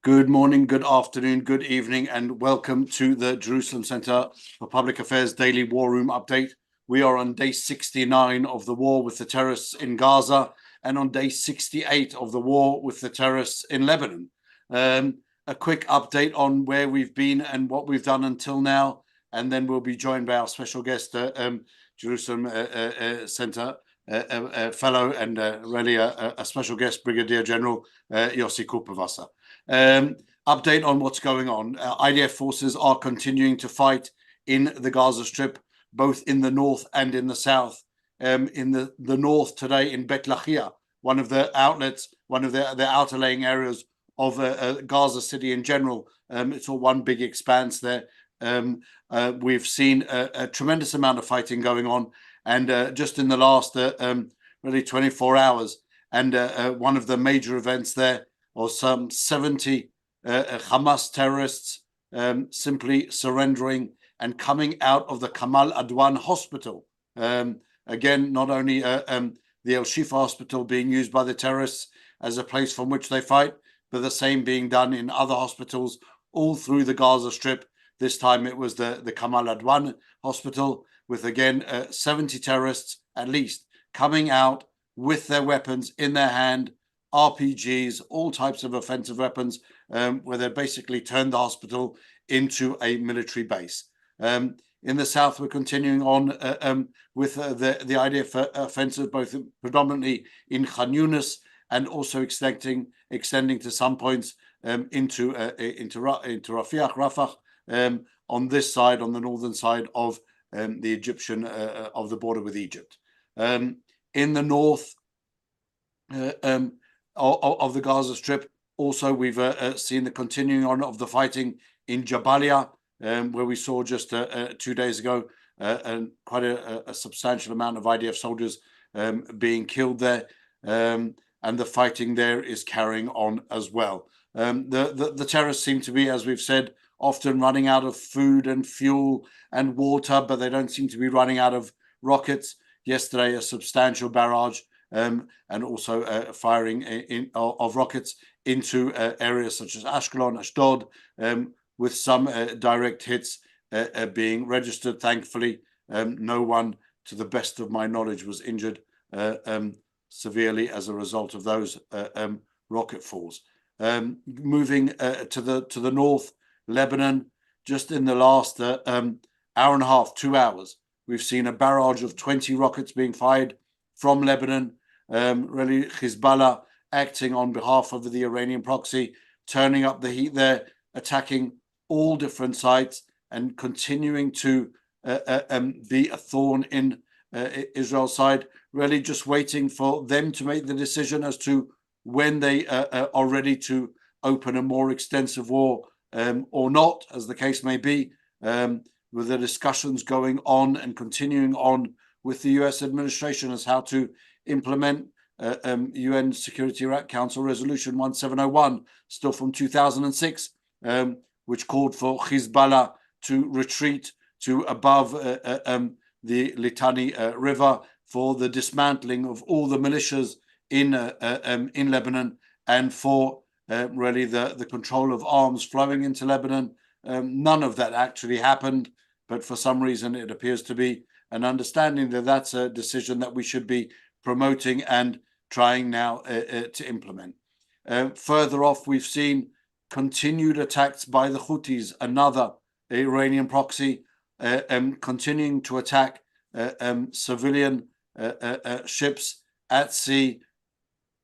Good morning, good afternoon, good evening, and welcome to the Jerusalem Center for Public Affairs Daily War Room Update. We are on day 69 of the war with the terrorists in Gaza and on day 68 of the war with the terrorists in Lebanon. A quick update on where we've been and what we've done until now, and then we'll be joined by our special guest, Jerusalem Center fellow and really a special guest, Brigadier General Yossi Kuperwasser. Update on what's going on. IDF forces are continuing to fight in the Gaza Strip, both in the north and in the south. In the north today in Bet Lahia, one of the outlets, one of the outerlaying areas of Gaza City in general. It's all one big expanse there. We've seen a tremendous amount of fighting going on, and just in the last really 24 hours, and one of the major events there or some 70 Hamas terrorists simply surrendering and coming out of the Kamal Adwan hospital. Again, not only the El Shifa hospital being used by the terrorists as a place from which they fight, but the same being done in other hospitals all through the Gaza Strip. This time it was the Kamal Adwan hospital with, again, 70 terrorists at least coming out with their weapons in their hand, RPGs, all types of offensive weapons, where they basically turned the hospital into a military base. In the south, we're continuing on with the IDF offensive, both predominantly in Khan Yunis and also extending to some points into Rafah, on this side, on the northern side of the Egyptian of the border with Egypt. In the north of the Gaza Strip, also we've seen the continuing on of the fighting in Jabalia, where we saw just 2 days ago quite a substantial amount of IDF soldiers being killed there, and the fighting there is carrying on as well. The terrorists seem to be, as we've said, often running out of food and fuel and water, but they don't seem to be running out of rockets. Yesterday, a substantial barrage and also firing of rockets into areas such as Ashkelon, Ashdod, with some direct hits being registered. Thankfully, no one, to the best of my knowledge, was injured severely as a result of those rocket falls. Moving to the north, Lebanon, just in the last hour and a half, 2 hours, we've seen a barrage of 20 rockets being fired from Lebanon. Really, Hezbollah acting on behalf of the Iranian proxy, turning up the heat there, attacking all different sites and continuing to be a thorn in Israel's side, really just waiting for them to make the decision as to when they are ready to open a more extensive war or not, as the case may be, with the discussions going on and continuing on with the US administration as how to implement UN Security Council Resolution 1701, still from 2006, which called for Hezbollah to retreat to above the Litani River for the dismantling of all the militias in Lebanon and for really the control of arms flowing into Lebanon. None of that actually happened, but for some reason it appears to be an understanding that that's a decision that we should be promoting and trying now to implement. Further off, we've seen continued attacks by the Houthis, another Iranian proxy, continuing to attack civilian ships at sea,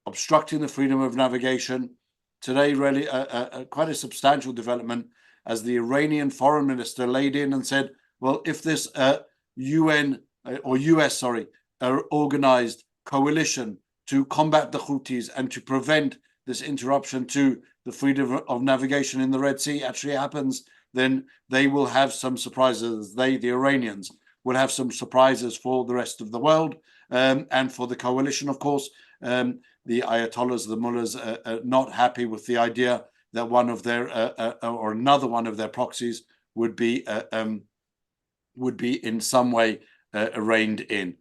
obstructing the freedom of navigation. Today, really, quite a substantial development as the Iranian foreign minister laid in and said, well, if this US organized coalition to combat the Houthis and to prevent this interruption to the freedom of navigation in the Red Sea actually happens, then they will have some surprises. The Iranians, will have some surprises for the rest of the world and for the coalition, of course. The Ayatollahs, the mullahs, are not happy with the idea that one of their or another one of their proxies would be in some way reined in.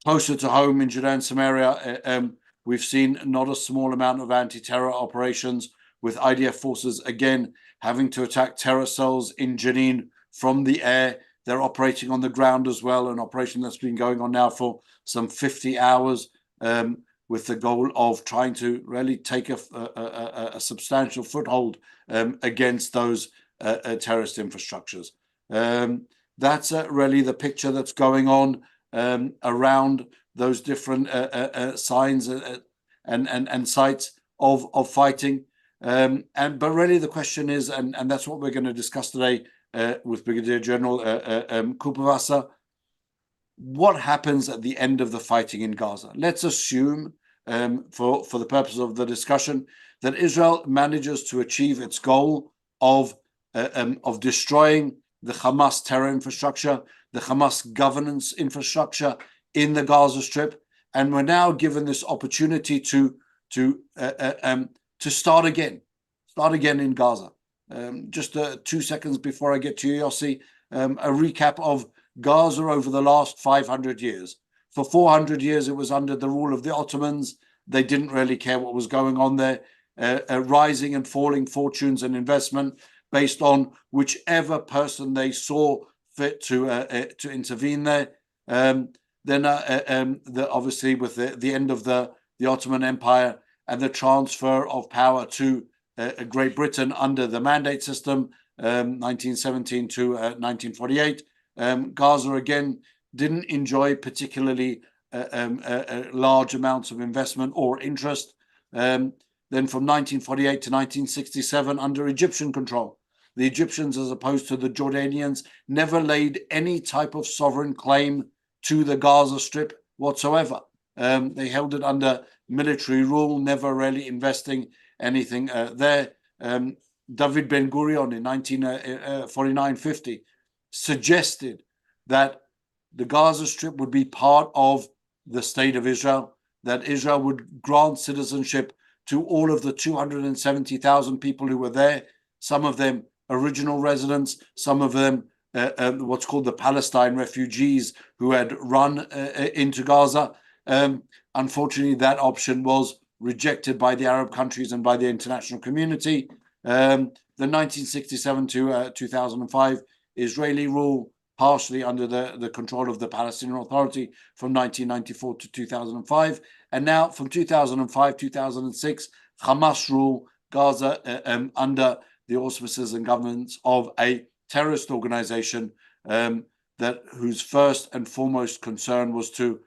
Closer to home in Judea and Samaria, we've seen not a small amount of anti-terror operations with IDF forces again having to attack terror cells in Jenin from the air. They're operating on the ground as well, an operation that's been going on now for some 50 hours, with the goal of trying to really take a substantial foothold against those terrorist infrastructures. That's really the picture that's going on around those different signs and sites of fighting. But really the question is, and that's what we're going to discuss today with Brigadier General Kuperwasser, what happens at the end of the fighting in Gaza? Let's assume, for the purpose of the discussion, that Israel manages to achieve its goal of destroying the Hamas terror infrastructure, the Hamas governance infrastructure in the Gaza Strip, and we're now given this opportunity to start again in Gaza. Just 2 seconds before I get to you, Yossi, a recap of Gaza over the last 500 years. For 400 years, it was under the rule of the Ottomans. They didn't really care what was going on there. Rising and falling fortunes and investment based on whichever person they saw fit to intervene there. Then, obviously, with the end of the Ottoman Empire and the transfer of power to Great Britain under the mandate system, 1917 to 1948, Gaza again didn't enjoy particularly large amounts of investment or interest. Then from 1948 to 1967, under Egyptian control, the Egyptians, as opposed to the Jordanians, never laid any type of sovereign claim to the Gaza Strip whatsoever. They held it under military rule, never really investing anything there. David Ben-Gurion in 1949-50 suggested that the Gaza Strip would be part of the state of Israel, that Israel would grant citizenship to all of the 270,000 people who were there, some of them original residents, some of them what's called the Palestine refugees who had run into Gaza. Unfortunately, that option was rejected by the Arab countries and by the international community. The 1967 to 2005 Israeli rule, partially under the control of the Palestinian Authority from 1994 to 2005. And now from 2005, 2006, Hamas rule Gaza under the auspices and governance of a terrorist organization whose first and foremost concern was to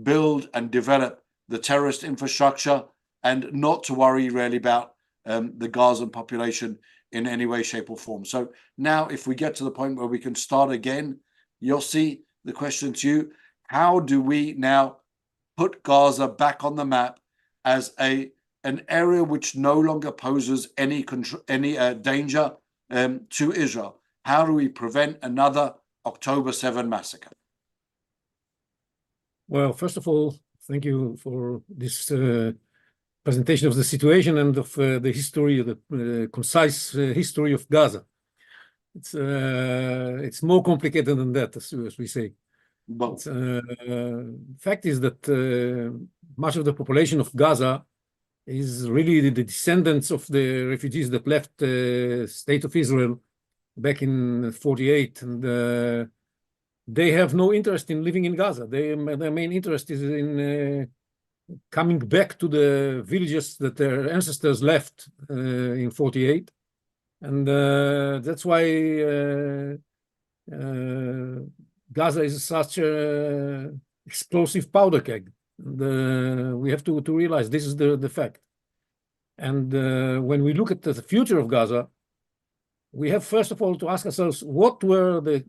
build and develop the terrorist infrastructure and not to worry really about the Gazan population in any way, shape, or form. So now if we get to the point where we can start again, Yossi, the question to you, how do we now put Gaza back on the map as an area which no longer poses any danger to Israel? How do we prevent another October 7 massacre? Well, first of all, thank you for this presentation of the situation and of the history, the concise history of Gaza. It's more complicated than that, as we say. But fact is that much of the population of Gaza is really the descendants of the refugees that left the state of Israel back in 48, and they have no interest in living in Gaza. Their main interest is in coming back to the villages that their ancestors left in 48. And that's why Gaza is such an explosive powder keg. We have to realize this is the fact. And when we look at the future of Gaza, we have first of all to ask ourselves, what were the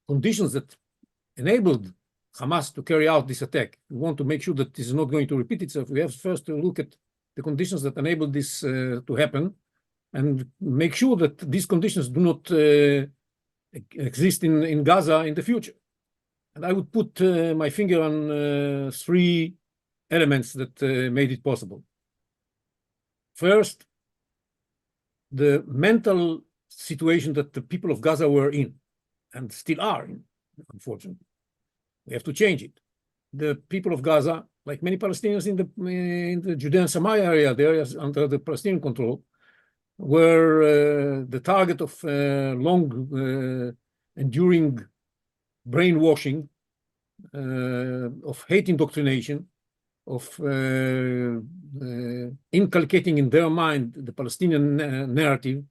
conditions that enabled Hamas to carry out this attack? We want to make sure that this is not going to repeat itself. We have first to look at the conditions that enabled this to happen and make sure that these conditions do not exist in Gaza in the future. And I would put my finger on three elements that made it possible. First, the mental situation that the people of Gaza were in and still are in, unfortunately. We have to change it. The people of Gaza like many Palestinians in the Judea and Samaria area, the areas under the Palestinian control, were the target of long enduring brainwashing, of hate indoctrination, of inculcating in their mind the Palestinian narrative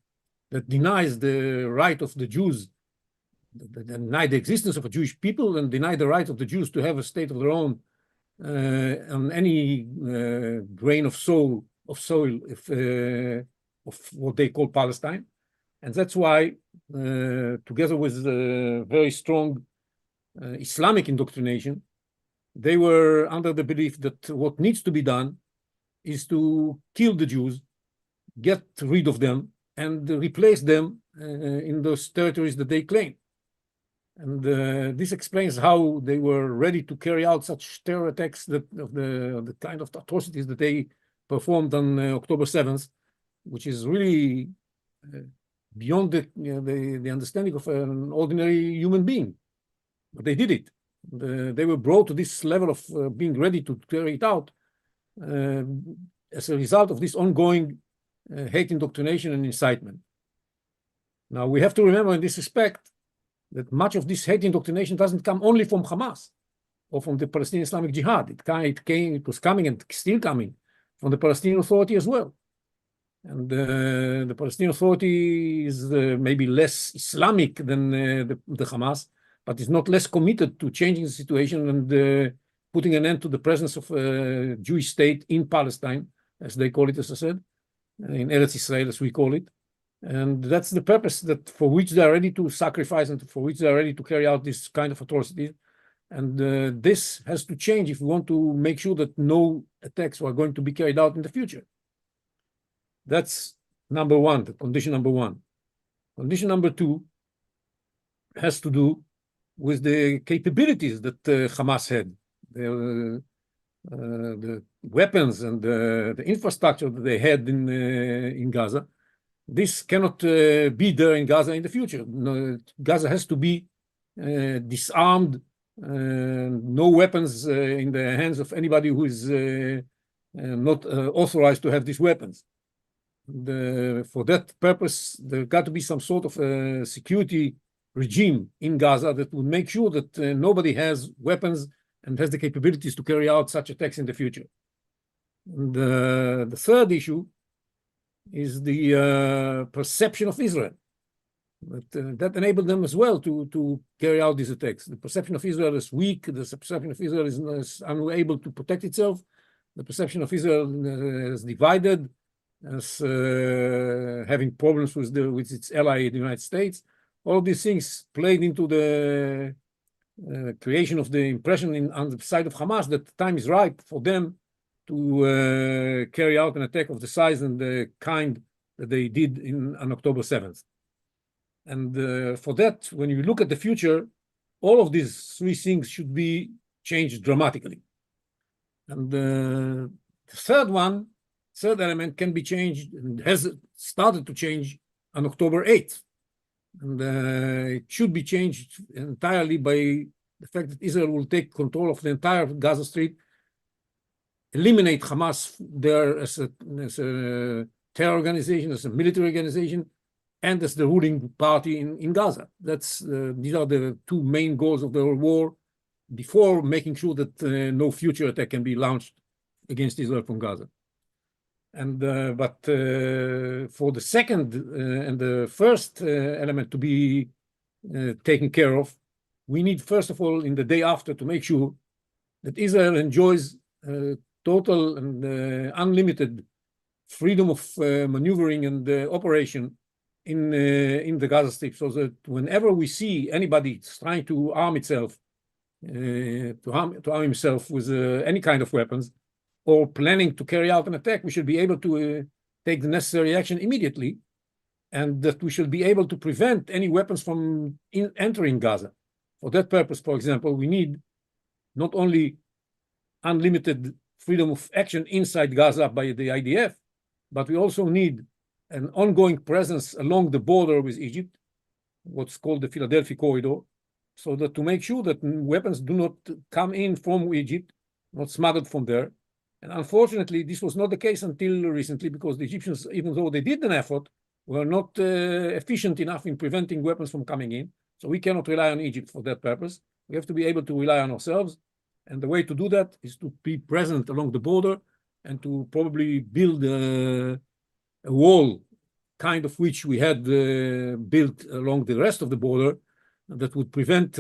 that denies the right of the Jews, deny the existence of a Jewish people, and deny the right of the Jews to have a state of their own on any grain of soil of what they call Palestine. And that's why, together with very strong Islamic indoctrination, they were under the belief that what needs to be done is to kill the Jews, get rid of them, and replace them in those territories that they claim. And this explains how they were ready to carry out such terror attacks, of the kind of atrocities that they performed on October 7th, which is really beyond the understanding of an ordinary human being. But they did it. They were brought to this level of being ready to carry it out as a result of this ongoing hate indoctrination and incitement. Now, we have to remember in this respect that much of this hate indoctrination doesn't come only from Hamas or from the Palestinian Islamic Jihad. It was coming and still coming from the Palestinian Authority as well. And the Palestinian Authority is maybe less Islamic than the Hamas, but is not less committed to changing the situation and putting an end to the presence of a Jewish state in Palestine, as they call it, as I said, in Eretz Israel, as we call it. And that's the purpose for which they are ready to sacrifice and for which they are ready to carry out this kind of atrocities. And this has to change if we want to make sure that no attacks are going to be carried out in the future. That's number one, the condition number one. Condition number two has to do with the capabilities that Hamas had, the weapons and the infrastructure that they had in Gaza. This cannot be there in Gaza in the future. No, Gaza has to be disarmed, no weapons in the hands of anybody who is not authorized to have these weapons. For that purpose, there got to be some sort of security regime in Gaza that would make sure that nobody has weapons and has the capabilities to carry out such attacks in the future. And the third issue is the perception of Israel. That enabled them as well to carry out these attacks. The perception of Israel is weak. The perception of Israel is unable to protect itself. The perception of Israel is divided, as having problems with its ally, the United States. All of these things played into the creation of the impression on the side of Hamas that the time is ripe for them to carry out an attack of the size and the kind that they did on October 7th. And for that, when you look at the future, all of these three things should be changed dramatically. And the third element can be changed and has started to change on October 8th. And it should be changed entirely by the fact that Israel will take control of the entire Gaza Strip, eliminate Hamas there as a terror organization, as a military organization, and as the ruling party in Gaza. These are the two main goals of the war, before making sure that no future attack can be launched against Israel from Gaza. And but for the second and the first element to be taken care of, we need, first of all, in the day after, to make sure that Israel enjoys total and unlimited freedom of maneuvering and operation in the Gaza Strip, so that whenever we see anybody trying to arm itself, to arm himself with any kind of weapons, or planning to carry out an attack, we should be able to take the necessary action immediately, and that we should be able to prevent any weapons from entering Gaza. For that purpose, for example, we need not only unlimited freedom of action inside Gaza by the IDF, but we also need an ongoing presence along the border with Egypt, what's called the Philadelphia corridor, so that to make sure that weapons do not come in from Egypt not smuggled from there. And unfortunately, this was not the case until recently, because the Egyptians, even though they did an effort, were not efficient enough in preventing weapons from coming in. So we cannot rely on Egypt for that purpose. We have to be able to rely on ourselves. And the way to do that is to be present along the border and to probably build a wall, kind of which we had built along the rest of the border, that would prevent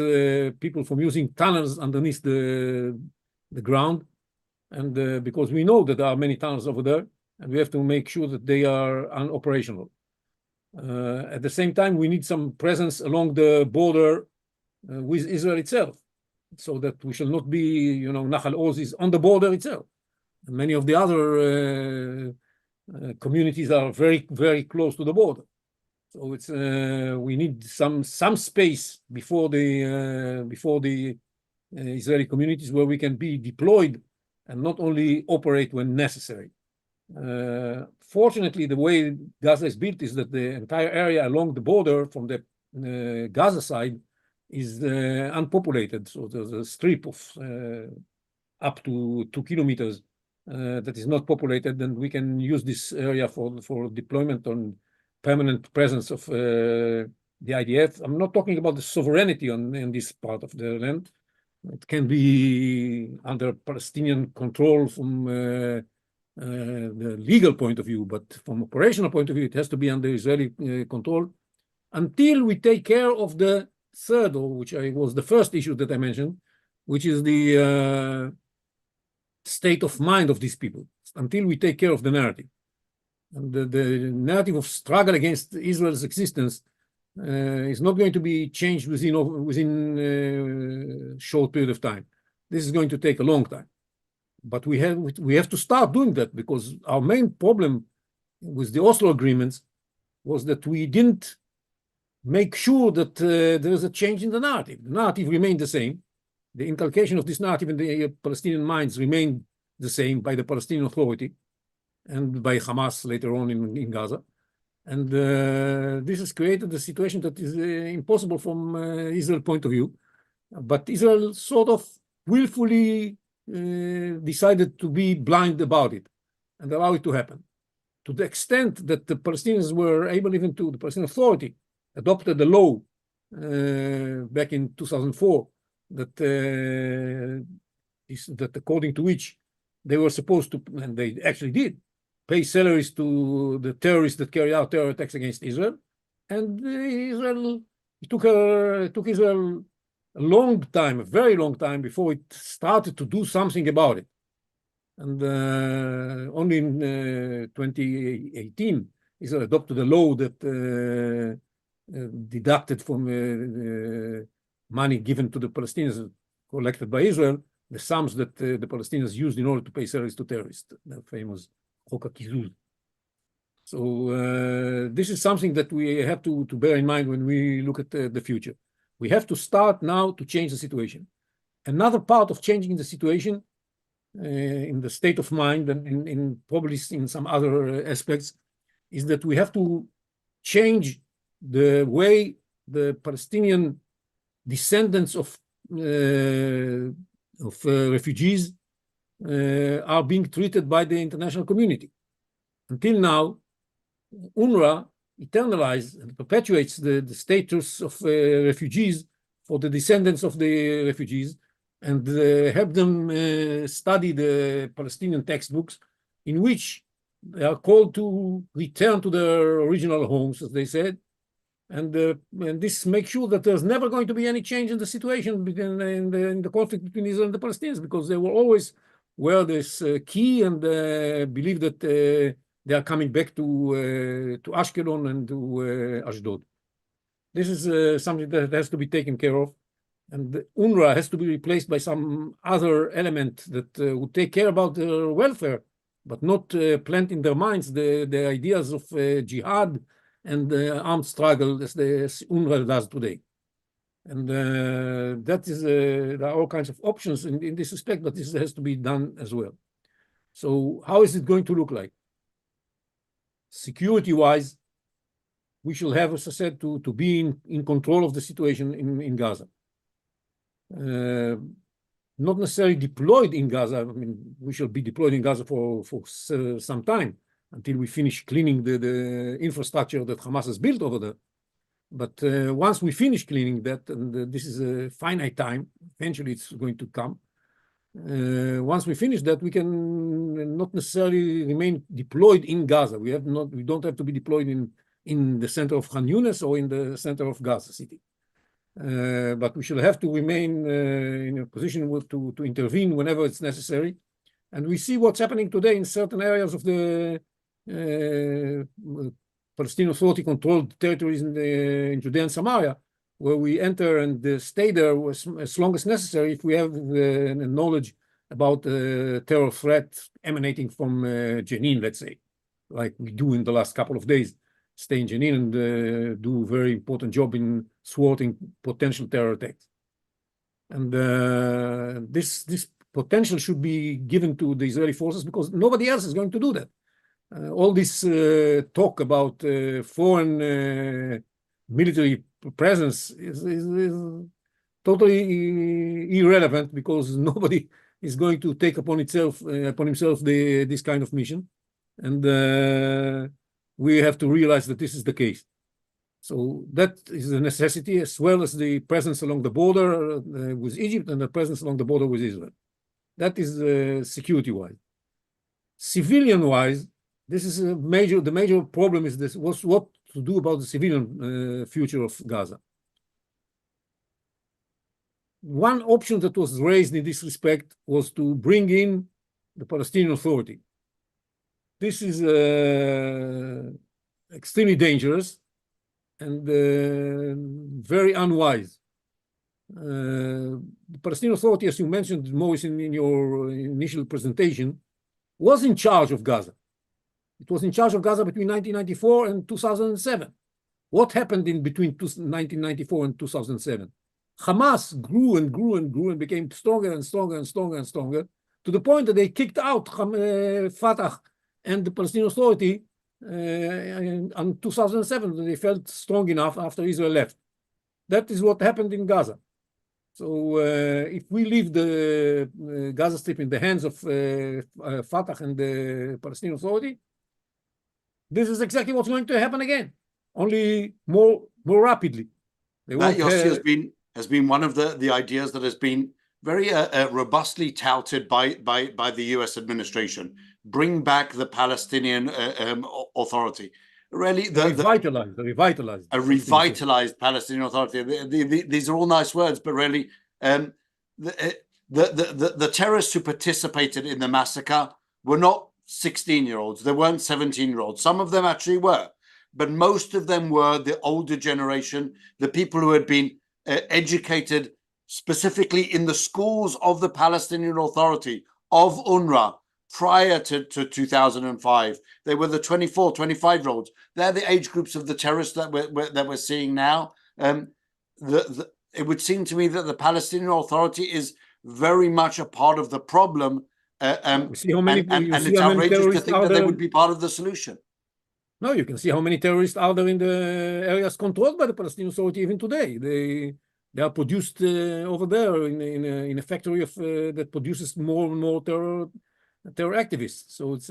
people from using tunnels underneath the ground. And because we know that there are many tunnels over there, and we have to make sure that they are unoperational. At the same time, we need some presence along the border with Israel itself, so that we shall not be, Nahal Oz is on the border itself. And many of the other communities are very, very close to the border. So it's we need some space before the Israeli communities where we can be deployed and not only operate when necessary. Fortunately, the way Gaza is built is that the entire area along the border from the Gaza side is unpopulated. So there's a strip of up to 2 kilometers that is not populated, and we can use this area for deployment on permanent presence of the IDF. I'm not talking about the sovereignty in this part of the land. It can be under Palestinian control from the legal point of view, but from operational point of view, it has to be under Israeli control until we take care of the third, which was the first issue that I mentioned, which is the state of mind of these people, until we take care of the narrative. And the narrative of struggle against Israel's existence is not going to be changed within a short period of time. This is going to take a long time. But we have to start doing that, because our main problem with the Oslo agreements was that we didn't make sure that there is a change in the narrative. The narrative remained the same. The inculcation of this narrative in the Palestinian minds remained the same by the Palestinian Authority and by Hamas later on in Gaza. And this has created a situation that is impossible from Israel's point of view. But Israel sort of willfully decided to be blind about it and allow it to happen, to the extent that the Palestinians were able, even to the Palestinian Authority, adopted a law back in 2004 that according to which they were supposed to, and they actually did, pay salaries to the terrorists that carry out terror attacks against Israel. And it took Israel a long time, a very long time, before it started to do something about it. And only in 2018, Israel adopted a law that deducted from money given to the Palestinians collected by Israel, the sums that the Palestinians used in order to pay salaries to terrorists, the famous Chok HaKizuz. So this is something that we have to bear in mind when we look at the future. We have to start now to change the situation. Another part of changing the situation in the state of mind and in probably in some other aspects is that we have to change the way the Palestinian descendants of refugees are being treated by the international community. Until now, UNRWA eternalizes and perpetuates the status of refugees for the descendants of the refugees, and help them study the Palestinian textbooks in which they are called to return to their original homes, as they said. And this makes sure that there's never going to be any change in the situation in the conflict between Israel and the Palestinians, because they will always wear this key and believe that they are coming back to Ashkelon and to Ashdod. This is something that has to be taken care of. And UNRWA has to be replaced by some other element that would take care about their welfare, but not plant in their minds the ideas of jihad and armed struggle as UNRWA does today. And that is, there are all kinds of options in this respect, but this has to be done as well. So how is it going to look like? Security-wise, we shall have, as I said, to be in control of the situation in Gaza. not necessarily deployed in Gaza. I mean, we shall be deployed in Gaza for some time until we finish cleaning the infrastructure that Hamas has built over there. But once we finish cleaning that, and this is a finite time, eventually it's going to come. Once we finish that, we can not necessarily remain deployed in Gaza. We don't have to be deployed in the center of Khan Yunis or in the center of Gaza City. But we shall have to remain in a position to intervene whenever it's necessary. And we see what's happening today in certain areas of the Palestinian Authority controlled territories in Judea and Samaria, where we enter and stay there as long as necessary if we have knowledge about terror threat emanating from Jenin, let's say, like we do in the last couple of days. Stay in Jenin and do a very important job in thwarting potential terror attacks. And this potential should be given to the Israeli forces because nobody else is going to do that. All this talk about foreign military presence is totally irrelevant because nobody is going to take upon himself this kind of mission. And we have to realize that this is the case. So that is a necessity, as well as the presence along the border with Egypt and the presence along the border with Israel. That is security-wise. Civilian-wise, this is the major problem is this: what to do about the civilian future of Gaza. One option that was raised in this respect was to bring in the Palestinian Authority. This is extremely dangerous and very unwise. The Palestinian Authority, as you mentioned, Maurice, in your initial presentation, was in charge of Gaza. It was in charge of Gaza between 1994 and 2007. What happened in between 1994 and 2007? Hamas grew and grew and grew and became stronger and stronger and stronger and stronger to the point that they kicked out Fatah and the Palestinian Authority in 2007. They felt strong enough after Israel left. That is what happened in Gaza. So if we leave the Gaza Strip in the hands of Fatah and the Palestinian Authority, this is exactly what's going to happen again, only more rapidly. That, Yossi, has been one of the ideas that has been very robustly touted by the US administration. Bring back the Palestinian Authority. Really, a revitalized Palestinian Authority. These are all nice words, but really, the terrorists who participated in the massacre were not 16-year-olds. They weren't 17-year-olds. Some of them actually were, but most of them were the older generation, the people who had been educated specifically in the schools of the Palestinian Authority, of UNRWA, prior to 2005. They were the 24, 25-year-olds. They're the age groups of the terrorists that we're seeing now. It would seem to me that the Palestinian Authority is very much a part of the problem. And it's outrageous to think that they would be part of the solution. No, you can see how many terrorists are there in the areas controlled by the Palestinian Authority even today. They are produced over there in a factory that produces more and more terror activists. So it's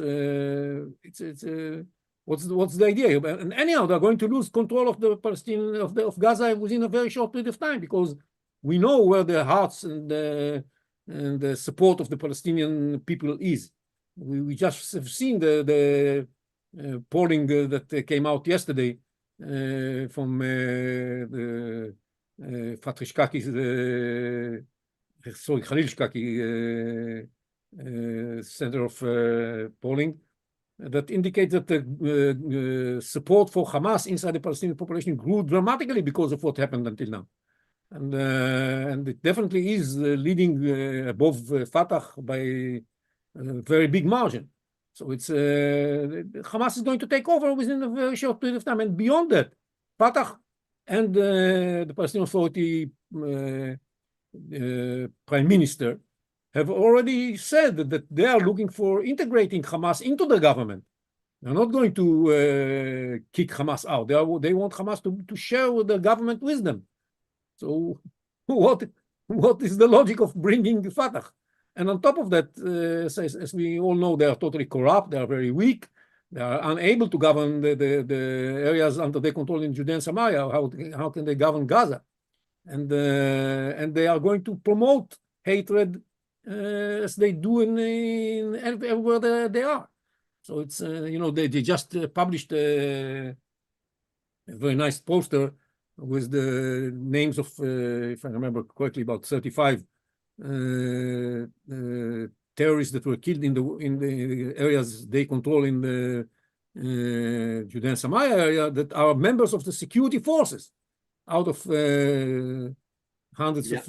what's the idea? And anyhow, they're going to lose control of the Palestinian of Gaza within a very short period of time because we know where the hearts and the support of the Palestinian people is. We just have seen the polling that came out yesterday from the Fatri Shkaki's, Khalil Shkaki Center of Polling that indicates that the support for Hamas inside the Palestinian population grew dramatically because of what happened until now. And it definitely is leading above Fatah by a very big margin. So it's Hamas is going to take over within a very short period of time. And beyond that, Fatah and the Palestinian Authority Prime Minister have already said that they are looking for integrating Hamas into the government. They're not going to kick Hamas out. They want Hamas to share the government with them. So what what is the logic of bringing Fatah? And on top of that, as we all know, they are totally corrupt. They are very weak. They are unable to govern the areas under their control in Judea and Samaria. How can they govern Gaza? And they are going to promote hatred as they do in everywhere they are. So it's they just published a very nice poster with the names of, if I remember correctly, about 35 terrorists that were killed in the areas they control in the Judea and Samaria area that are members of the security forces. Out of hundreds of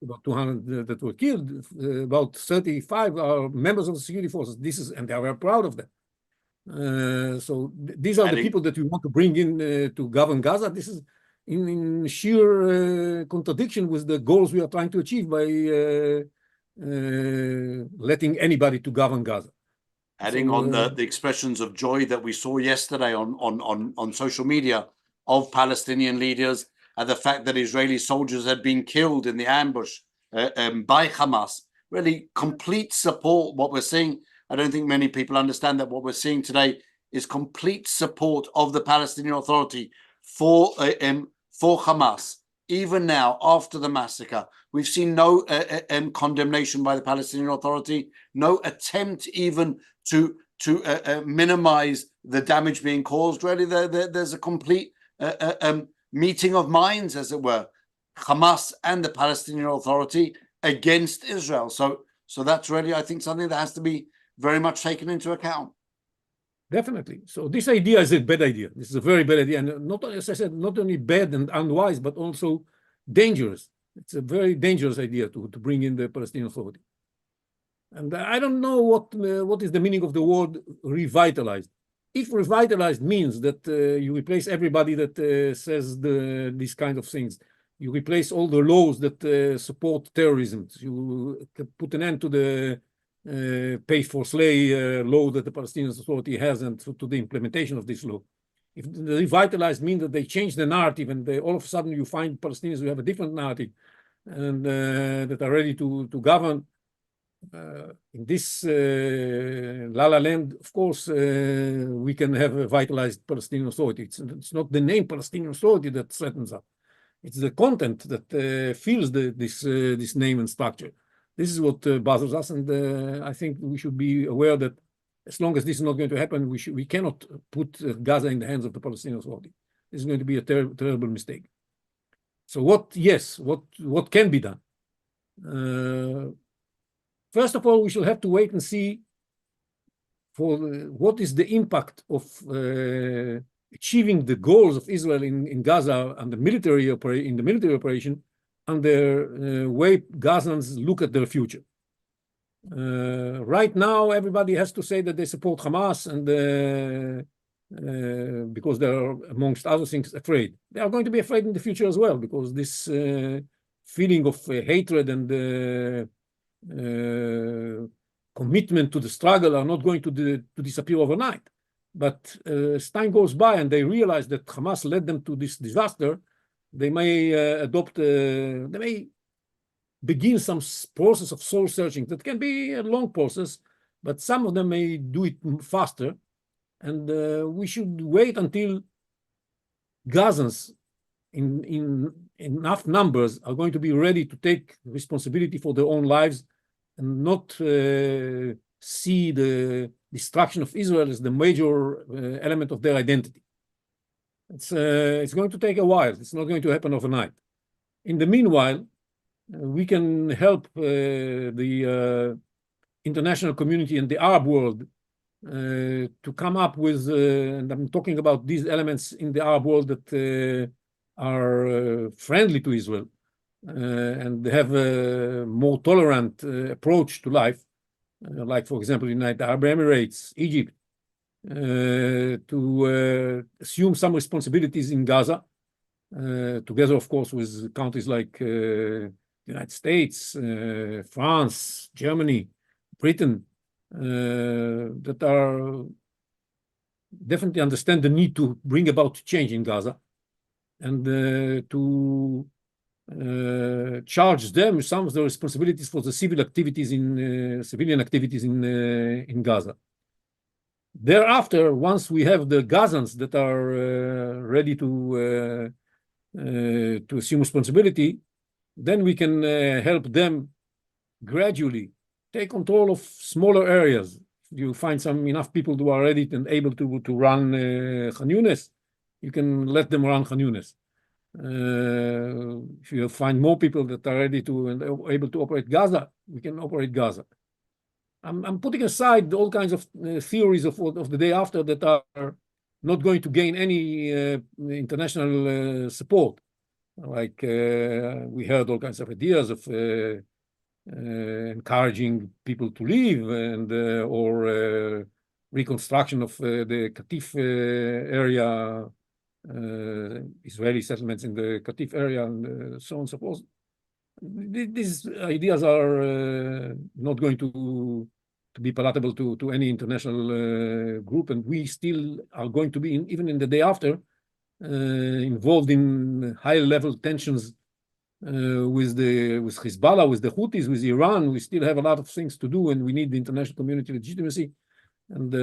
about 200 that were killed, about 35 are members of the security forces. And they are very proud of them. So these are the people that we want to bring in to govern Gaza. This is in sheer contradiction with the goals we are trying to achieve by letting anybody to govern Gaza. Adding on the expressions of joy that we saw yesterday on social media of Palestinian leaders and the fact that Israeli soldiers had been killed in the ambush by Hamas, really complete support. What we're seeing, I don't think many people understand that what we're seeing today is complete support of the Palestinian Authority for Hamas. Even now, after the massacre, we've seen no condemnation by the Palestinian Authority, no attempt even to minimize the damage being caused. Really, there's a complete meeting of minds, as it were, Hamas and the Palestinian Authority against Israel. So that's really, I think, something that has to be very much taken into account. Definitely. So this idea is a bad idea. This is a very bad idea. And not, as I said, not only bad and unwise, but also dangerous. It's a very dangerous idea to bring in the Palestinian Authority. And I don't know what is the meaning of the word revitalized. If revitalized means that you replace everybody that says these kind of things, you replace all the laws that support terrorism, you put an end to the pay for slay law that the Palestinian Authority has and to the implementation of this law. If the revitalized means that they change the narrative and all of a sudden you find Palestinians who have a different narrative and that are ready to govern in this la la land, of course, we can have a vitalized Palestinian Authority. It's not the name Palestinian Authority that threatens us. It's the content that fills this name and structure. This is what bothers us, and I think we should be aware that as long as this is not going to happen, we cannot put Gaza in the hands of the Palestinian Authority. This is going to be a terrible mistake. So what can be done? First of all, we shall have to wait and see for what is the impact of achieving the goals of Israel in Gaza and the military operation and the way Gazans look at their future. Right now, everybody has to say that they support Hamas and because they are, amongst other things, afraid. They are going to be afraid in the future as well because this feeling of hatred and commitment to the struggle are not going to disappear overnight. But as time goes by and they realize that Hamas led them to this disaster, they may they may begin some process of soul searching that can be a long process, but some of them may do it faster. And we should wait until Gazans in enough numbers are going to be ready to take responsibility for their own lives and not see the destruction of Israel as the major element of their identity. It's going to take a while. It's not going to happen overnight. In the meanwhile, we can help the international community and the Arab world to come up with, and I'm talking about these elements in the Arab world that are friendly to Israel and have a more tolerant approach to life, like, for example, United Arab Emirates, Egypt, to assume some responsibilities in Gaza, together, of course, with countries like the United States, France, Germany, Britain, that are definitely understand the need to bring about change in Gaza and to charge them with some of the responsibilities for the civilian activities in Gaza. Thereafter, once we have the Gazans that are ready to assume responsibility, then we can help them gradually take control of smaller areas. You find enough people who are ready and able to run Khan Yunis, you can let them run Khan Yunis. If you find more people that are ready to and able to operate Gaza, we can operate Gaza. I'm putting aside all kinds of theories of the day after that are not going to gain any international support. Like we heard all kinds of ideas of encouraging people to leave and or reconstruction of the Qatif area, Israeli settlements in the Qatif area, and so on and so forth. These ideas are not going to be palatable to any international group, and we still are going to be, even in the day after, involved in high-level tensions with Hezbollah, with the Houthis, with Iran. We still have a lot of things to do, and we need the international community legitimacy, and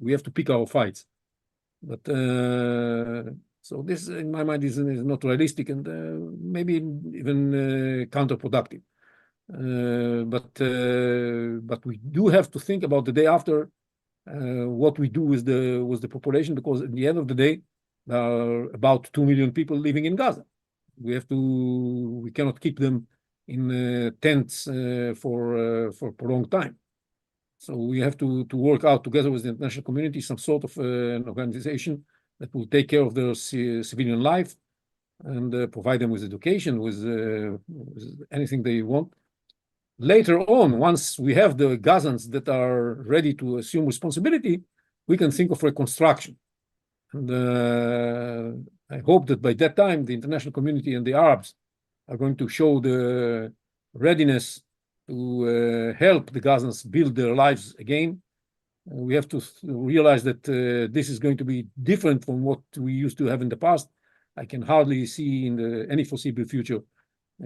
we have to pick our fights. But so this, in my mind, is not realistic and maybe even counterproductive. But we do have to think about the day after what we do with the population, because at the end of the day, there are about 2 million people living in Gaza. We cannot keep them in tents for a prolonged time. So we have to work out together with the international community some sort of an organization that will take care of their civilian life and provide them with education, with anything they want. Later on, once we have the Gazans that are ready to assume responsibility, we can think of reconstruction. And I hope that by that time, the international community and the Arabs are going to show the readiness to help the Gazans build their lives again. We have to realize that this is going to be different from what we used to have in the past. I can hardly see in any foreseeable future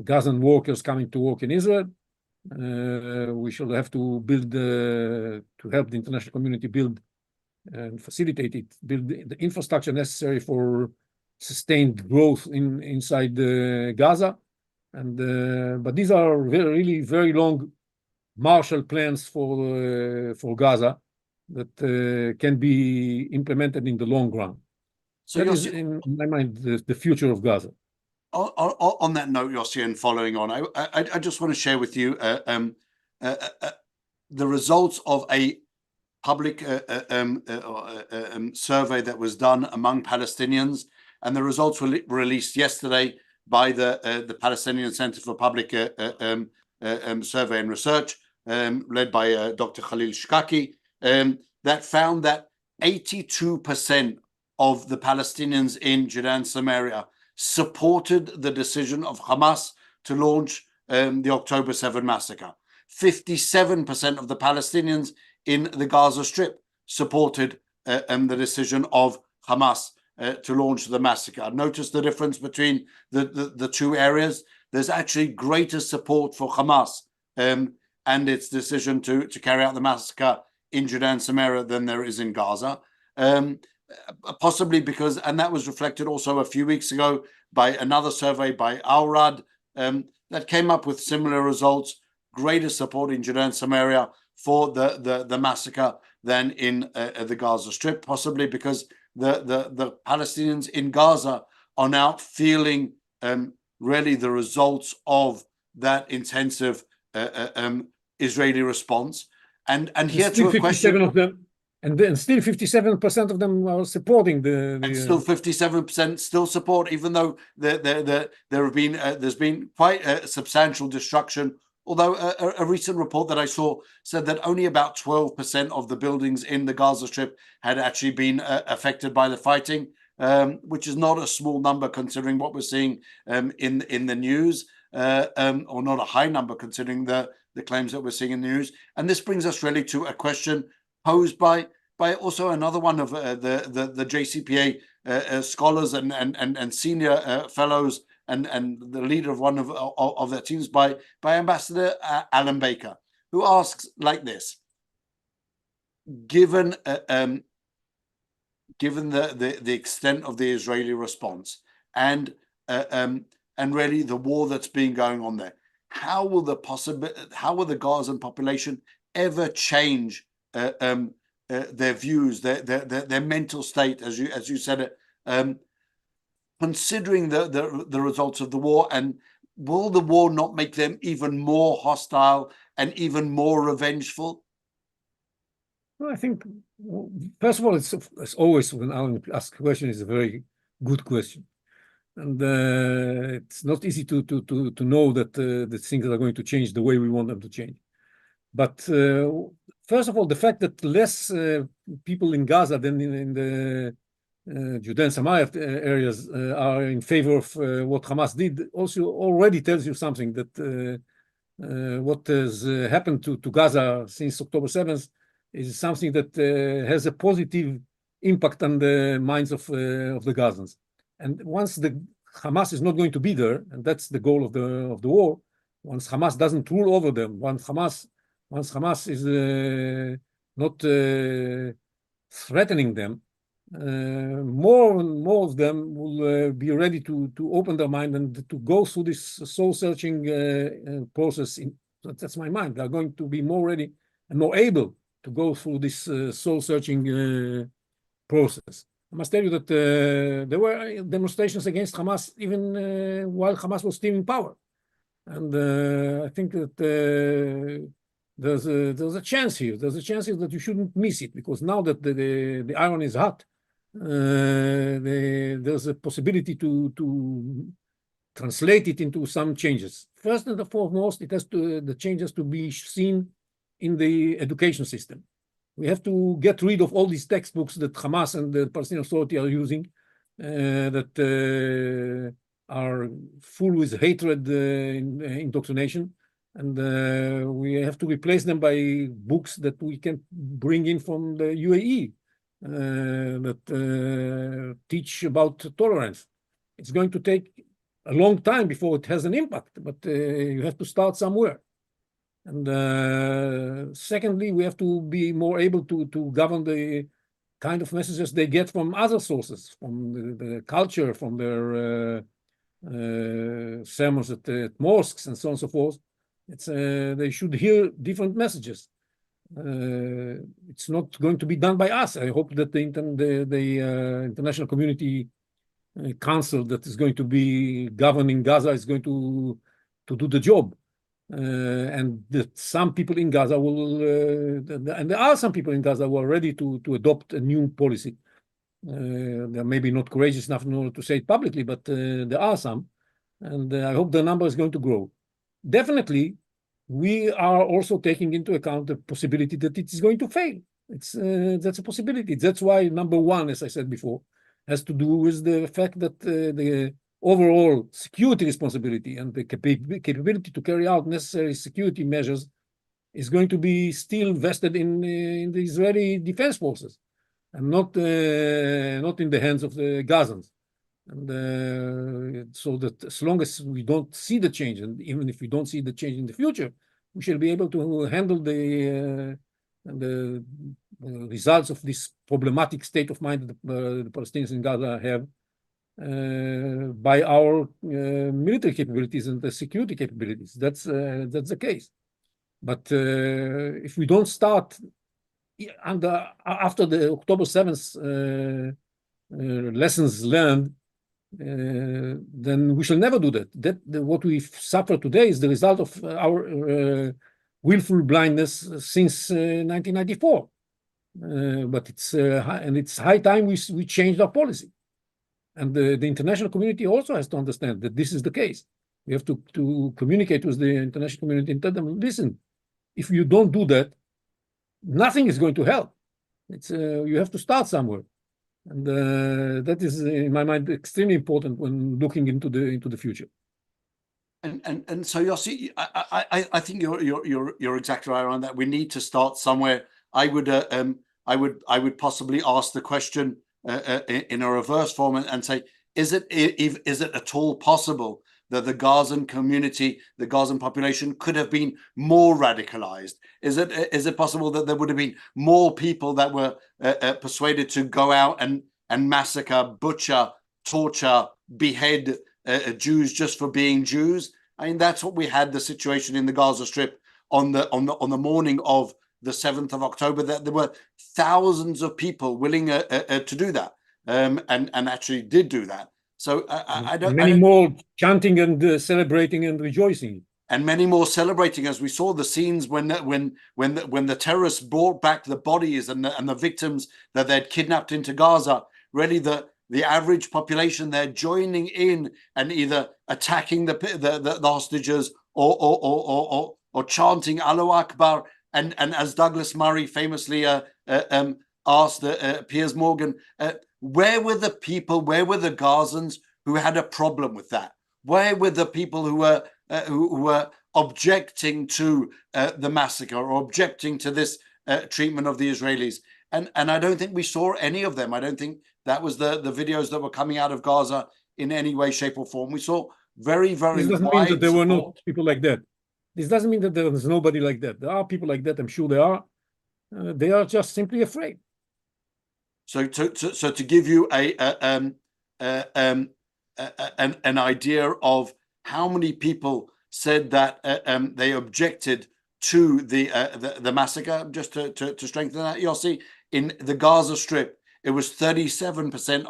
Gazan workers coming to work in Israel. We shall have to build, to help the international community build and facilitate it, build the infrastructure necessary for sustained growth inside Gaza. And but these are really very long Marshall plans for Gaza that can be implemented in the long run. So that is, in my mind, the future of Gaza. On that note, Yossi, and following on, I just want to share with you the results of a public survey that was done among Palestinians, and the results were released yesterday by the Palestinian Center for Public Survey and Research, led by Dr. Khalil Shkaki, that found that 82% of the Palestinians in Judea and Samaria supported the decision of Hamas to launch the October 7 massacre. 57% of the Palestinians in the Gaza Strip supported the decision of Hamas to launch the massacre. Notice the difference between the two areas. There's actually greater support for Hamas and its decision to carry out the massacre in Judea and Samaria than there is in Gaza. Possibly because, and that was reflected also a few weeks ago by another survey by Al-Rad that came up with similar results, greater support in Judea and Samaria for the massacre than in the Gaza Strip, possibly because the Palestinians in Gaza are now feeling really the results of that intensive Israeli response. And here to a question of them. And then still 57% of them are supporting and still 57% still support, even though there's been quite a substantial destruction. Although a recent report that I saw said that only about 12% of the buildings in the Gaza Strip had actually been affected by the fighting, which is not a small number considering what we're seeing in the news, or not a high number considering the claims that we're seeing in the news. And this brings us really to a question posed by also another one of the JCPA scholars and senior fellows and the leader of one of their teams by Ambassador Alan Baker, who asks like this: given the extent of the Israeli response and really the war that's been going on there, how will the Gazan population ever change their views, their mental state, as you said it, considering the results of the war? And will the war not make them even more hostile and even more revengeful? Well, I think, first of all, it's always when Alan asks a question, it's a very good question. And it's not easy to know that the things are going to change the way we want them to change. But first of all, the fact that less people in Gaza than in the Judea and Samaria areas are in favor of what Hamas did also already tells you something, that what has happened to Gaza since October 7th is something that has a positive impact on the minds of the Gazans. And once the Hamas is not going to be there, and that's the goal of the war, once Hamas doesn't rule over them, once Hamas is not threatening them, more and more of them will be ready to open their mind and to go through this soul-searching process. That's my mind. They're going to be more ready and more able to go through this soul-searching process. I must tell you that there were demonstrations against Hamas even while Hamas was still in power. And I think that there's a chance here. There's a chance here that you shouldn't miss it, because now that the iron is hot, there's a possibility to translate it into some changes. First and foremost, the changes to be seen in the education system. We have to get rid of all these textbooks that Hamas and the Palestinian Authority are using, that are full with hatred, indoctrination, and we have to replace them by books that we can bring in from the UAE that teach about tolerance. It's going to take a long time before it has an impact, but you have to start somewhere. And secondly, we have to be more able to govern the kind of messages they get from other sources, from the culture, from their sermons at mosques and so on and so forth. They should hear different messages. It's not going to be done by us. I hope that the international community council that is going to be governing Gaza is going to do the job. And that some people in Gaza will, and there are some people in Gaza who are ready to adopt a new policy. They're maybe not courageous enough in order to say it publicly, but there are some, and I hope the number is going to grow. Definitely, we are also taking into account the possibility that it is going to fail. That's a possibility. That's why number one, as I said before, has to do with the fact that the overall security responsibility and the capability to carry out necessary security measures is going to be still vested in the Israeli defense forces, and not in the hands of the Gazans. And so that as long as we don't see the change, and even if we don't see the change in the future, we shall be able to handle the results of this problematic state of mind that the Palestinians in Gaza have by our military capabilities and the security capabilities. That's the case. But if we don't start after the October 7th lessons learned, then we shall never do that. What we suffer today is the result of our willful blindness since 1994. But it's high time we changed our policy. And the international community also has to understand that this is the case. We have to communicate with the international community and tell them, listen, if you don't do that, nothing is going to help. You have to start somewhere. And that is, in my mind, extremely important when looking into the future. And so, Yossi, I think you're exactly right on that. We need to start somewhere. I would possibly ask the question in a reverse form and say, is it at all possible that the Gazan community, the Gazan population could have been more radicalized? Is it possible that there would have been more people that were persuaded to go out and massacre, butcher, torture, behead Jews just for being Jews? I mean, that's what we had the situation in the Gaza Strip on the morning of the 7th of October, that there were thousands of people willing to do that, and actually did do that. So I don't. Many more chanting and celebrating and rejoicing. And many more celebrating, as we saw the scenes when the terrorists brought back the bodies and the victims that they'd kidnapped into Gaza. Really, the average population there joining in and either attacking the hostages or chanting Allahu Akbar. And as Douglas Murray famously asked Piers Morgan, where were the people, where were the Gazans who had a problem with that? Where were the people who were objecting to the massacre or objecting to this treatment of the Israelis? And I don't think we saw any of them. I don't think that was the videos that were coming out of Gaza in any way, shape, or form. We saw very, very. This doesn't mean that there were no people like that. This doesn't mean that there was nobody like that. There are people like that. I'm sure there are. They are just simply afraid. So to give you an idea of how many people said that they objected to the massacre, just to strengthen that, Yossi, in the Gaza Strip, it was 37%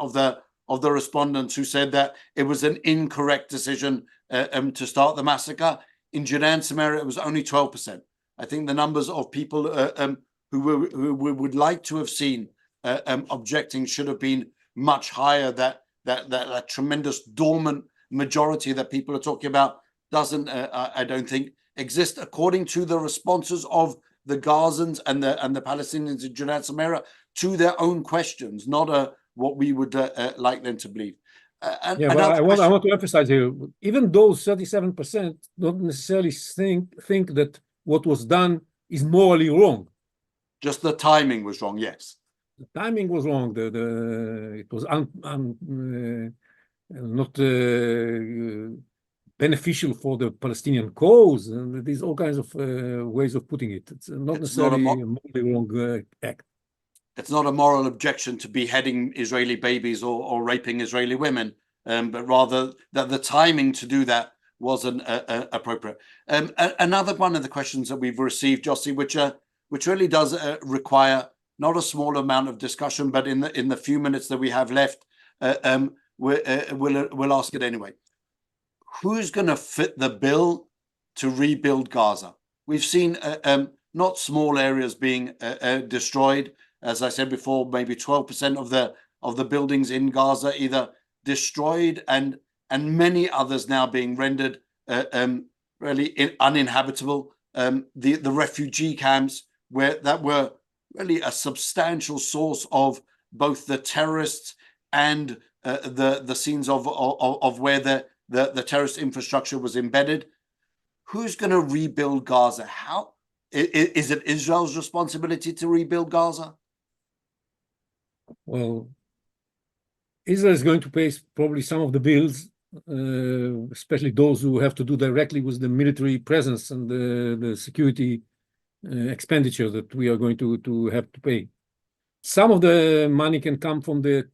of the respondents who said that it was an incorrect decision to start the massacre. In Judea and Samaria, it was only 12%. I think the numbers of people who would like to have seen objecting should have been much higher. That tremendous dormant majority that people are talking about doesn't, I don't think, exist according to the responses of the Gazans and the Palestinians in Judea and Samaria to their own questions, not what we would like them to believe. But I want to emphasize here, even those 37% don't necessarily think that what was done is morally wrong. Just the timing was wrong, yes. The timing was wrong. It was not beneficial for the Palestinian cause. And there's all kinds of ways of putting it. It's not necessarily a morally wrong act. It's not a moral objection to beheading Israeli babies or raping Israeli women, but rather that the timing to do that wasn't appropriate. Another one of the questions that we've received, Yossi, which really does require not a small amount of discussion, but in the few minutes that we have left, we'll ask it anyway. Who's going to fit the bill to rebuild Gaza? We've seen not small areas being destroyed. As I said before, maybe 12% of the buildings in Gaza either destroyed, and many others now being rendered really uninhabitable. The refugee camps that were really a substantial source of both the terrorists and the scenes of where the terrorist infrastructure was embedded. Who's going to rebuild Gaza? How is it Israel's responsibility to rebuild Gaza? Well, Israel is going to pay probably some of the bills, especially those who have to do directly with the military presence and the security expenditure that we are going to have to pay. Some of the money can come from the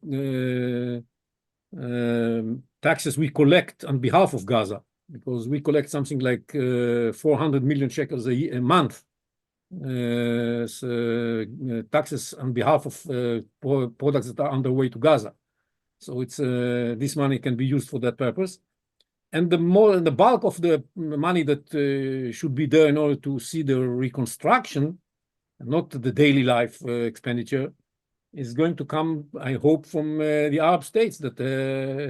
taxes we collect on behalf of Gaza, because we collect something like 400 million shekels a month. Taxes on behalf of products that are on their way to Gaza. So it's this money can be used for that purpose. And the bulk of the money that should be there in order to see the reconstruction, not the daily life expenditure, is going to come, I hope, from the Arab states that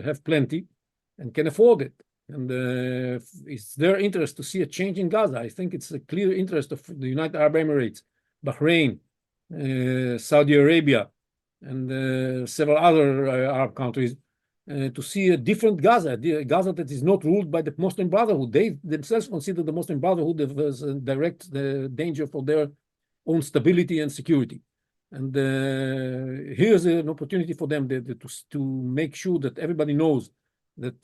have plenty and can afford it. And it's their interest to see a change in Gaza. I think it's a clear interest of the United Arab Emirates, Bahrain, Saudi Arabia, and several other Arab countries to see a different Gaza, Gaza that is not ruled by the Muslim Brotherhood. They themselves consider the Muslim Brotherhood as a direct danger for their own stability and security. And here's an opportunity for them to make sure that everybody knows that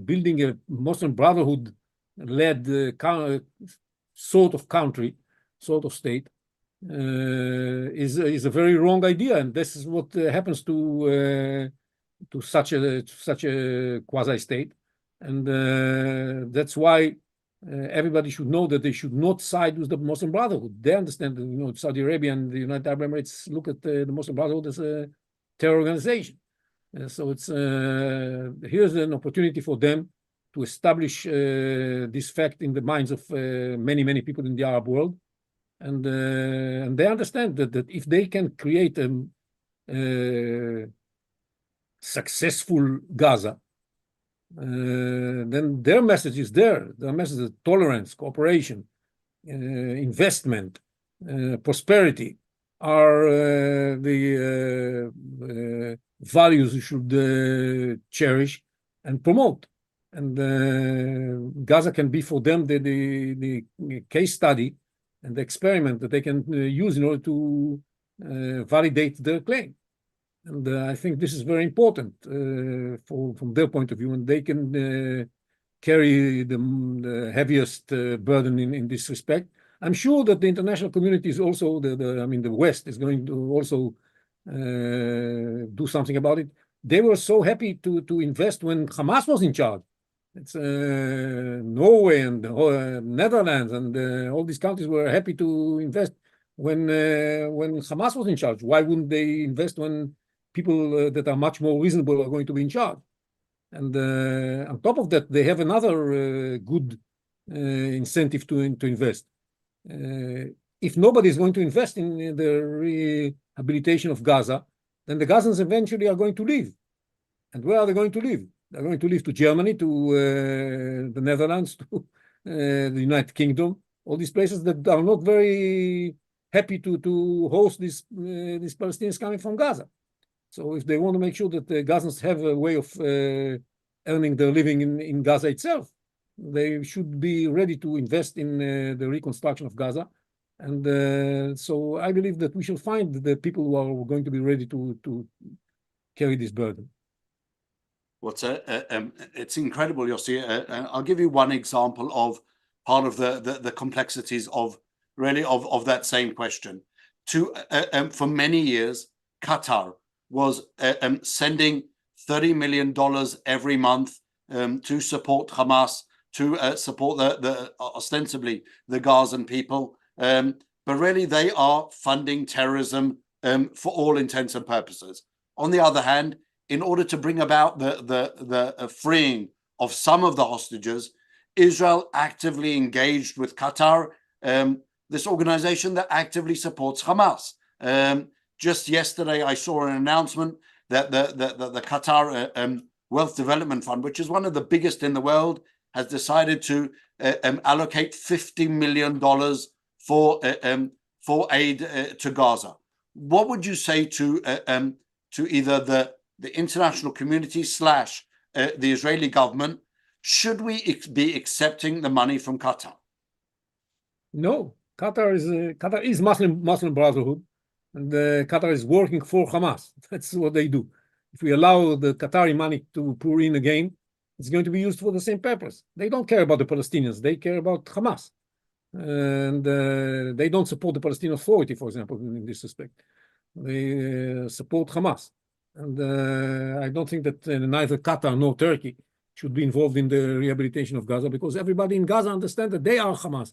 building a Muslim Brotherhood-led sort of country, sort of state, is a very wrong idea, and this is what happens to such a quasi-state, and that's why everybody should know that they should not side with the Muslim Brotherhood. They understand that, Saudi Arabia and the United Arab Emirates look at the Muslim Brotherhood as a terror organization. So it's here's an opportunity for them to establish this fact in the minds of many people in the Arab world, and they understand that if they can create a successful Gaza, then their message is there. Their message is tolerance, cooperation, investment, prosperity are the values you should cherish and promote. And Gaza can be for them the case study and the experiment that they can use in order to validate their claim. And I think this is very important from their point of view, and they can carry the heaviest burden in this respect. I'm sure that the international community is also, the West is going to also do something about it. They were so happy to invest when Hamas was in charge. It's Norway and Netherlands and all these countries were happy to invest when Hamas was in charge. Why wouldn't they invest when people that are much more reasonable are going to be in charge? And on top of that, they have another good incentive to invest. If nobody is going to invest in the rehabilitation of Gaza, then the Gazans eventually are going to leave. And where are they going to live? They're going to leave to Germany, to the Netherlands, to the United Kingdom, all these places that are not very happy to host these Palestinians coming from Gaza. So if they want to make sure that the Gazans have a way of earning their living in Gaza itself, they should be ready to invest in the reconstruction of Gaza. And so I believe that we shall find the people who are going to be ready to carry this burden. It's incredible, Yossi. I'll give you one example of part of the complexities of that same question. For many years, Qatar was sending $30 million every month to support Hamas, to support ostensibly the Gazan people, but really they are funding terrorism for all intents and purposes. On the other hand, in order to bring about the freeing of some of the hostages, Israel actively engaged with Qatar, this organization that actively supports Hamas. Just yesterday, I saw an announcement that the Qatar Wealth Development Fund, which is one of the biggest in the world, has decided to allocate $50 million for aid to Gaza. What would you say to either the international community / the Israeli government? Should we be accepting the money from Qatar? No, Qatar is Muslim Brotherhood, and Qatar is working for Hamas. That's what they do. If we allow the Qatari money to pour in again, it's going to be used for the same purpose. They don't care about the Palestinians. They care about Hamas. And they don't support the Palestinian Authority, for example, in this respect. They support Hamas. And I don't think that neither Qatar nor Turkey should be involved in the rehabilitation of Gaza, because everybody in Gaza understands that they are Hamas.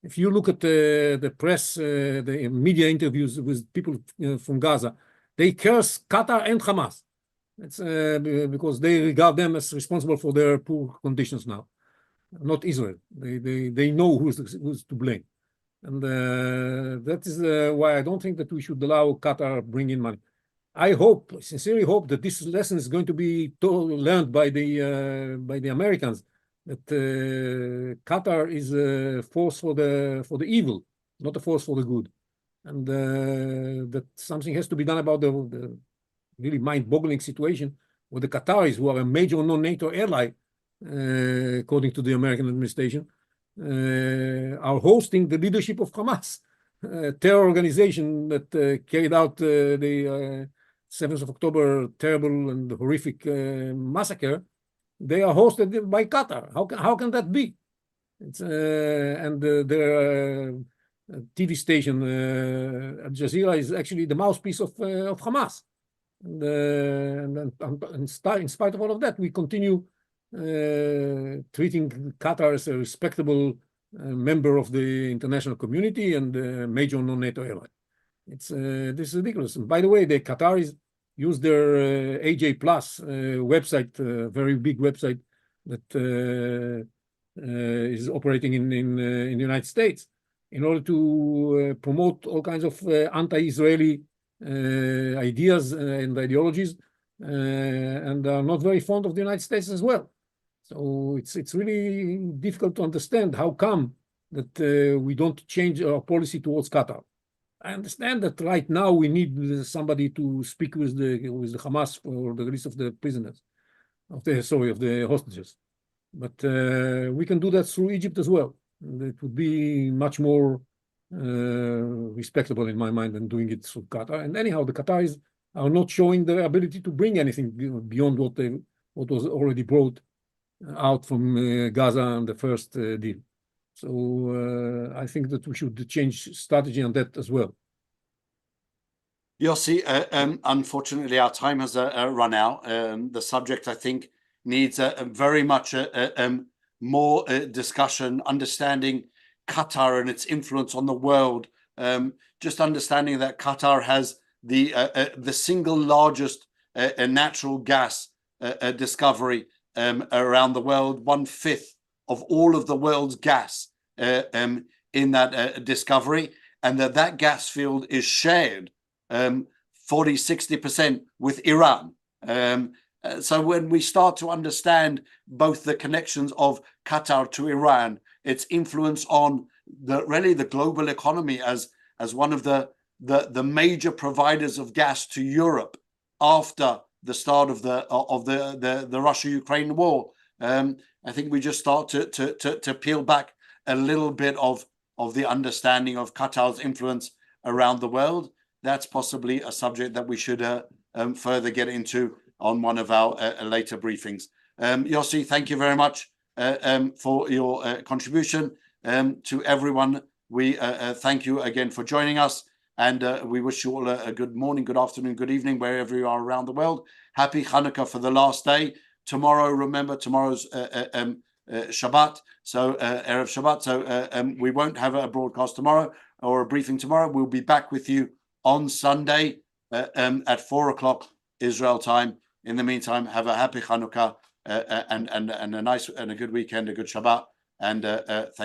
If you look at the press, the media interviews with people from Gaza, they curse Qatar and Hamas. It's because they regard them as responsible for their poor conditions now, not Israel. They know who's to blame. And that is why I don't think that we should allow Qatar bring in money. I sincerely hope that this lesson is going to be learned by the Americans, that Qatar is a force for the evil, not a force for the good, and that something has to be done about the really mind-boggling situation where the Qataris, who are a major non-NATO ally, according to the American administration, are hosting the leadership of Hamas. terror organization that carried out the 7th of October terrible and horrific massacre, they are hosted by Qatar. How can that be? It's, and their TV station, Al Jazeera, is actually the mouthpiece of Hamas. And in spite of all of that, we continue treating Qatar as a respectable member of the international community and a major non-NATO ally. This is ridiculous. And by the way, the Qataris use their AJ Plus website, very big website that is operating in the United States, in order to promote all kinds of anti-Israeli ideas and ideologies, and are not very fond of the United States as well. So it's really difficult to understand how come that we don't change our policy towards Qatar. I understand that right now we need somebody to speak with the Hamas for the release of the prisoners, of the hostages. But we can do that through Egypt as well. It would be much more respectable in my mind than doing it through Qatar. And anyhow, the Qataris are not showing their ability to bring anything beyond what was already brought out from Gaza and the first deal. So I think that we should change strategy on that as well. Yossi, unfortunately, our time has run out. The subject, I think, needs very much more discussion, understanding Qatar and its influence on the world. Just understanding that Qatar has the single largest natural gas discovery around the world, 1/5 of all of the world's gas in that discovery, and that gas field is shared 40-60% with Iran. So when we start to understand both the connections of Qatar to Iran, its influence on the global economy as one of the major providers of gas to Europe after the start of the Russia-Ukraine war, I think we just start to peel back a little bit of the understanding of Qatar's influence around the world. That's possibly a subject that we should further get into on one of our later briefings. Yossi, thank you very much for your contribution. To everyone, we thank you again for joining us, and we wish you all a good morning, good afternoon, good evening, wherever you are around the world. Happy Hanukkah for the last day. Tomorrow, remember, tomorrow's Shabbat, so Erev Shabbat, so we won't have a broadcast tomorrow or a briefing tomorrow. We'll be back with you on Sunday at 4 o'clock Israel time. In the meantime, have a happy Hanukkah and a nice and a good weekend, a good Shabbat, and thank